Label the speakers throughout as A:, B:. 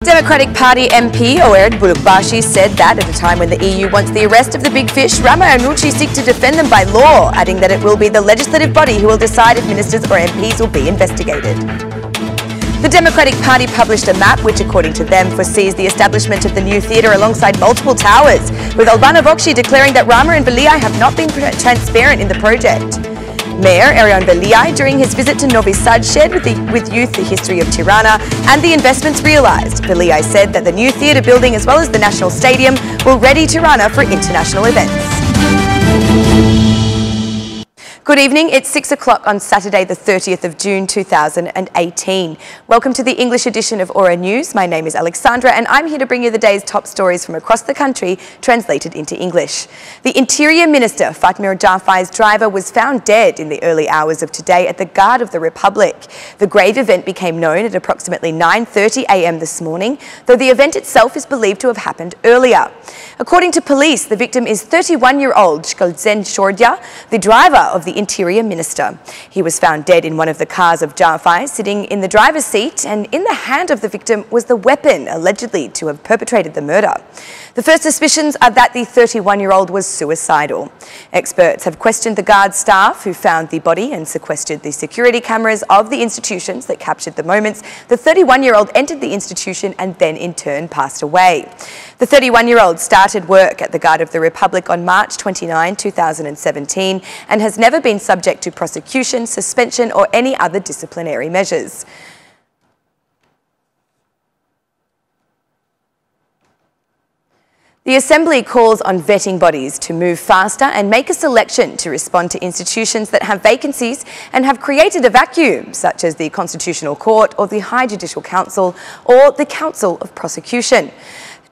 A: Democratic Party MP Bylykbashi said that at a time when the EU wants the arrest of the big fish, Rama and Vokshi seek to defend them by law, adding that it will be the legislative body who will decide if ministers or MPs will be investigated. The Democratic Party published a map which, according to them, foresees the establishment of the new theatre alongside multiple towers, with Vokshi declaring that Rama and Veliaj have not been transparent in the project. Mayor Veliaj, during his visit to Novi Sad, shared with youth the history of Tirana and the investments realised. Veliaj said that the new theatre building as well as the National Stadium will ready Tirana for international events. Good evening, it's 6 o'clock on Saturday the 30th of June 2018. Welcome to the English edition of Aura News. My name is Alexandra and I'm here to bring you the day's top stories from across the country translated into English. The Interior Minister, Fatmir Jafai's driver, was found dead in the early hours of today at the Guard of the Republic. The grave event became known at approximately 9:30 a.m. this morning, though the event itself is believed to have happened earlier. According to police, the victim is 31-year-old Shkalzen Shordya, the driver of the Interior Minister. He was found dead in one of the cars of Jafai, sitting in the driver's seat, and in the hand of the victim was the weapon allegedly to have perpetrated the murder. The first suspicions are that the 31-year-old was suicidal. Experts have questioned the Guard staff who found the body and sequestered the security cameras of the institutions that captured the moments the 31-year-old entered the institution and then in turn passed away. The 31-year-old started work at the Guard of the Republic on March 29, 2017 and has never been subject to prosecution, suspension or any other disciplinary measures. The Assembly calls on vetting bodies to move faster and make a selection to respond to institutions that have vacancies and have created a vacuum, such as the Constitutional Court or the High Judicial Council or the Council of Prosecution.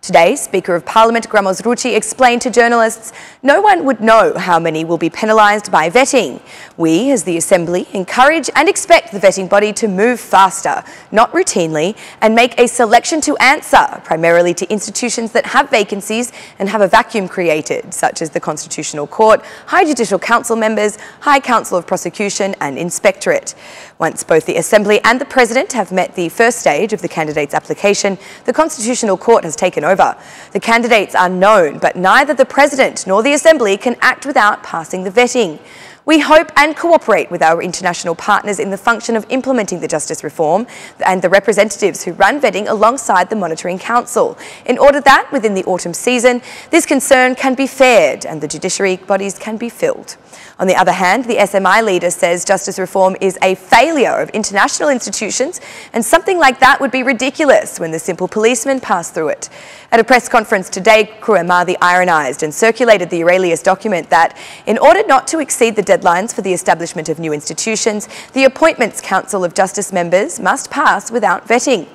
A: Today, Speaker of Parliament Gramos Ruchi explained to journalists, no one would know how many will be penalised by vetting. We, as the Assembly, encourage and expect the vetting body to move faster, not routinely, and make a selection to answer, primarily to institutions that have vacancies and have a vacuum created, such as the Constitutional Court, High Judicial Council members, High Council of Prosecution and Inspectorate. Once both the Assembly and the President have met the first stage of the candidate's application, the Constitutional Court has taken over. The candidates are known, but neither the President nor the Assembly can act without passing the vetting. We hope and cooperate with our international partners in the function of implementing the justice reform and the representatives who run vetting alongside the Monitoring Council, in order that, within the autumn season, this concern can be fared and the judiciary bodies can be filled. On the other hand, the SMI leader says justice reform is a failure of international institutions and something like that would be ridiculous when the simple policemen pass through it. At a press conference today, Rama ironised and circulated the Aurelius document that, in order not to exceed the deadlines for the establishment of new institutions, the Appointments Council of Justice members must pass without vetting.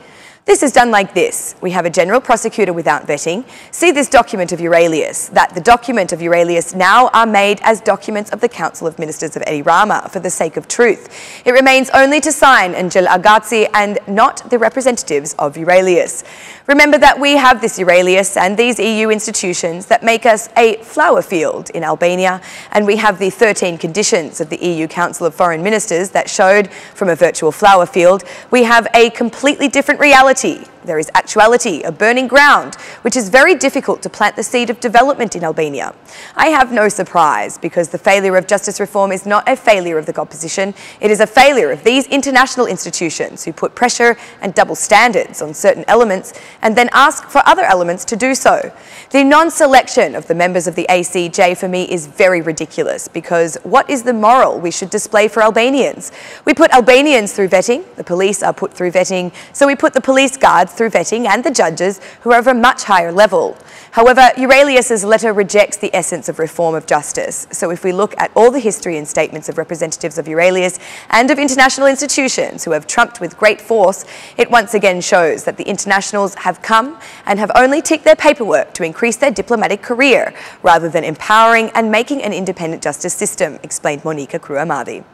A: This is done like this. We have a general prosecutor without vetting. See this document of Aurelius, that the document of Aurelius now are made as documents of the Council of Ministers of Rama for the sake of truth. It remains only to sign Angel Agazzi and not the representatives of Aurelius. Remember that we have this Aurelius and these EU institutions that make us a flower field in Albania, and we have the 13 conditions of the EU Council of Foreign Ministers that showed from a virtual flower field we have a completely different reality. There is actuality, a burning ground, which is very difficult to plant the seed of development in Albania. I have no surprise, because the failure of justice reform is not a failure of the opposition, it is a failure of these international institutions who put pressure and double standards on certain elements and then ask for other elements to do so. The non-selection of the members of the ACJ for me is very ridiculous, because what is the moral we should display for Albanians? We put Albanians through vetting, the police are put through vetting, so we put the police guards through vetting and the judges who are of a much higher level. However, Aurelius's letter rejects the essence of reform of justice. So if we look at all the history and statements of representatives of Aurelius and of international institutions who have trumped with great force, it once again shows that the internationals have come and have only ticked their paperwork to increase their diplomatic career, rather than empowering and making an independent justice system, explained Monica Kruamadi.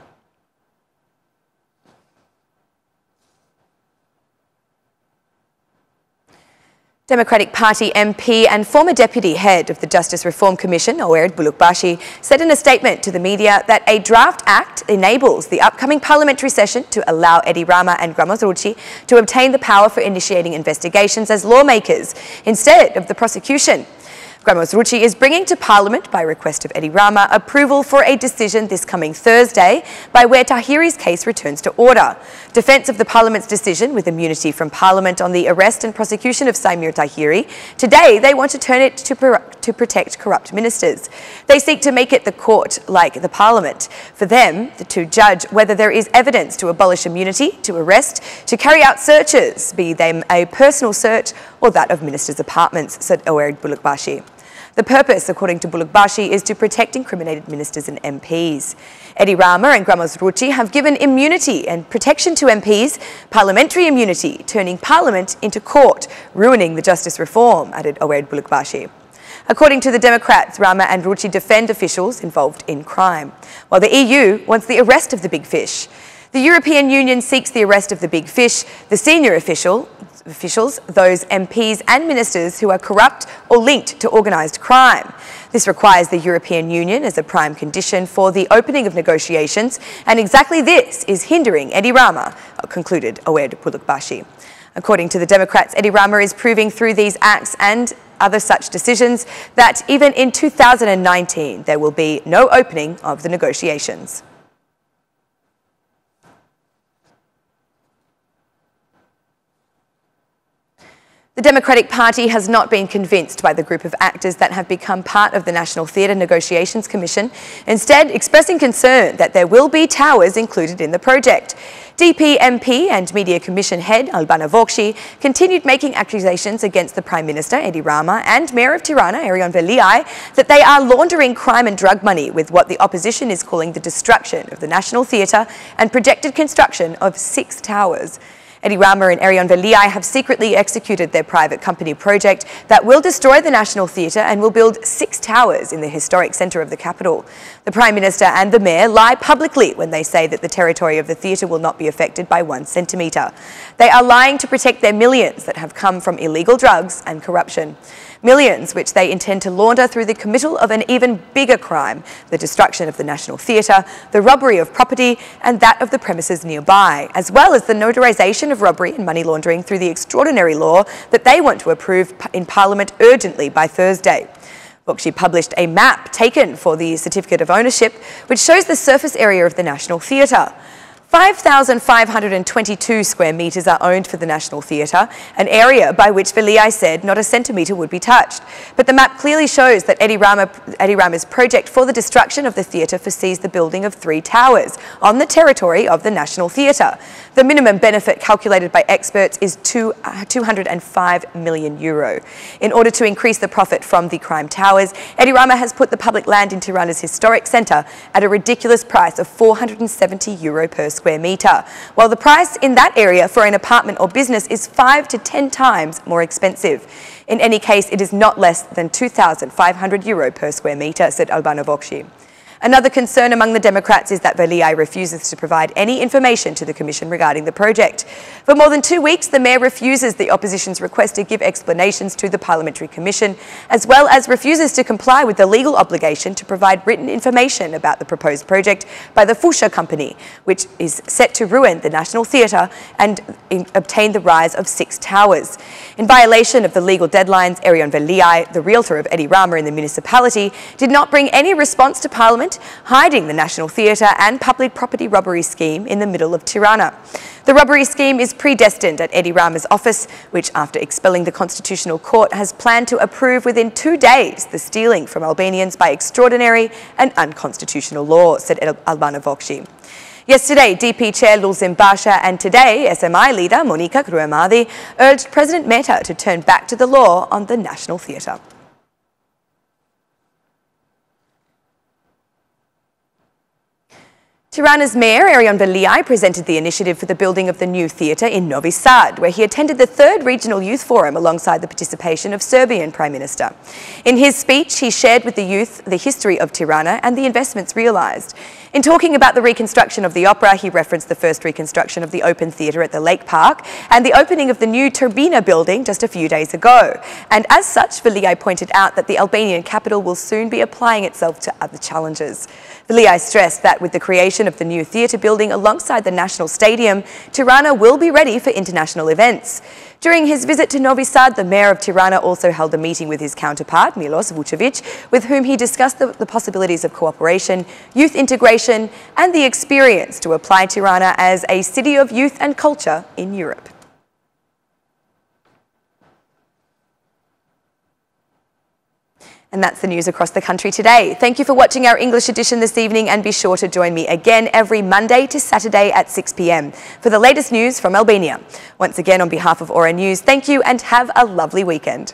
A: Democratic Party MP and former Deputy Head of the Justice Reform Commission, Bylykbashi, said in a statement to the media that a draft act enables the upcoming parliamentary session to allow Eddie Rama and Vokshi to obtain the power for initiating investigations as lawmakers instead of the prosecution. Vokshi is bringing to Parliament, by request of Eddie Rama, approval for a decision this coming Thursday by where Tahiri's case returns to order. Defence of the Parliament's decision with immunity from Parliament on the arrest and prosecution of Saimir Tahiri. Today, they want to turn it to protect corrupt ministers. They seek to make it the court like the Parliament. For them, to judge whether there is evidence to abolish immunity, to arrest, to carry out searches, be them a personal search or that of ministers' apartments, said Bylykbashi. The purpose, according to Bylykbashi, is to protect incriminated ministers and MPs. Eddie Rama and Vokshi have given immunity and protection to MPs, parliamentary immunity, turning Parliament into court, ruining the justice reform, added Bylykbashi. According to the Democrats, Rama and Vokshi defend officials involved in crime, while the EU wants the arrest of the big fish. The European Union seeks the arrest of the big fish, the senior officials, those MPs and ministers who are corrupt or linked to organised crime. This requires the European Union as a prime condition for the opening of negotiations, and exactly this is hindering Eddie Rama, concluded Bylykbashi. According to the Democrats, Eddie Rama is proving through these acts and other such decisions that even in 2019 there will be no opening of the negotiations. The Democratic Party has not been convinced by the group of actors that have become part of the National Theatre Negotiations Commission, instead expressing concern that there will be towers included in the project. DP MP and Media Commission head Vokshi continued making accusations against the Prime Minister Eddie Rama and Mayor of Tirana Veliaj that they are laundering crime and drug money with what the opposition is calling the destruction of the National Theatre and projected construction of 6 towers. Eddie Rama and Veliaj have secretly executed their private company project that will destroy the National Theatre and will build 6 towers in the historic centre of the capital. The Prime Minister and the Mayor lie publicly when they say that the territory of the theatre will not be affected by 1 centimetre. They are lying to protect their millions that have come from illegal drugs and corruption. Millions which they intend to launder through the committal of an even bigger crime, the destruction of the National Theatre, the robbery of property and that of the premises nearby, as well as the notarisation of robbery and money laundering through the extraordinary law that they want to approve in Parliament urgently by Thursday. Vokshi published a map taken for the Certificate of Ownership which shows the surface area of the National Theatre. 5,522 square metres are owned for the National Theatre, an area by which Veliaj said not a centimetre would be touched. But the map clearly shows that Eddie Rama's project for the destruction of the theatre foresees the building of 3 towers on the territory of the National Theatre. The minimum benefit calculated by experts is €205 million. In order to increase the profit from the crime towers, Eddie Rama has put the public land in Tirana's historic centre at a ridiculous price of €470 per square metre, while the price in that area for an apartment or business is 5 to 10 times more expensive. In any case, it is not less than €2,500 per square metre, said Vokshi. Another concern among the Democrats is that Veliaj refuses to provide any information to the Commission regarding the project. For more than 2 weeks, the Mayor refuses the opposition's request to give explanations to the Parliamentary Commission, as well as refuses to comply with the legal obligation to provide written information about the proposed project by the Vokshi company, which is set to ruin the National Theatre and obtain the rise of 6 towers. In violation of the legal deadlines, Veliaj, the realtor of Eddie Rama in the municipality, did not bring any response to Parliament, hiding the National Theatre and public property robbery scheme in the middle of Tirana. The robbery scheme is predestined at Eddie Rama's office, which, after expelling the Constitutional Court, has planned to approve within 2 days the stealing from Albanians by extraordinary and unconstitutional law, said Vokshi. Yesterday, DP Chair Bylykbashi and today SMI leader Monica Kruemadi urged President Mehta to turn back to the law on the National Theatre. Tirana's Mayor Veliaj presented the initiative for the building of the new theatre in Novi Sad, where he attended the 3rd Regional Youth Forum alongside the participation of Serbian Prime Minister. In his speech, he shared with the youth the history of Tirana and the investments realised. In talking about the reconstruction of the opera, he referenced the first reconstruction of the open theatre at the Lake Park and the opening of the new Turbina building just a few days ago. And as such, Veliaj pointed out that the Albanian capital will soon be applying itself to other challenges. Veliaj stressed that with the creation of the new theatre building alongside the National Stadium, Tirana will be ready for international events. During his visit to Novi Sad, the mayor of Tirana also held a meeting with his counterpart, Milos Vučević, with whom he discussed the possibilities of cooperation, youth integration, and the experience to apply Tirana as a city of youth and culture in Europe. And that's the news across the country today. Thank you for watching our English edition this evening, and be sure to join me again every Monday to Saturday at 6 p.m. for the latest news from Albania. Once again, on behalf of Aura News, thank you and have a lovely weekend.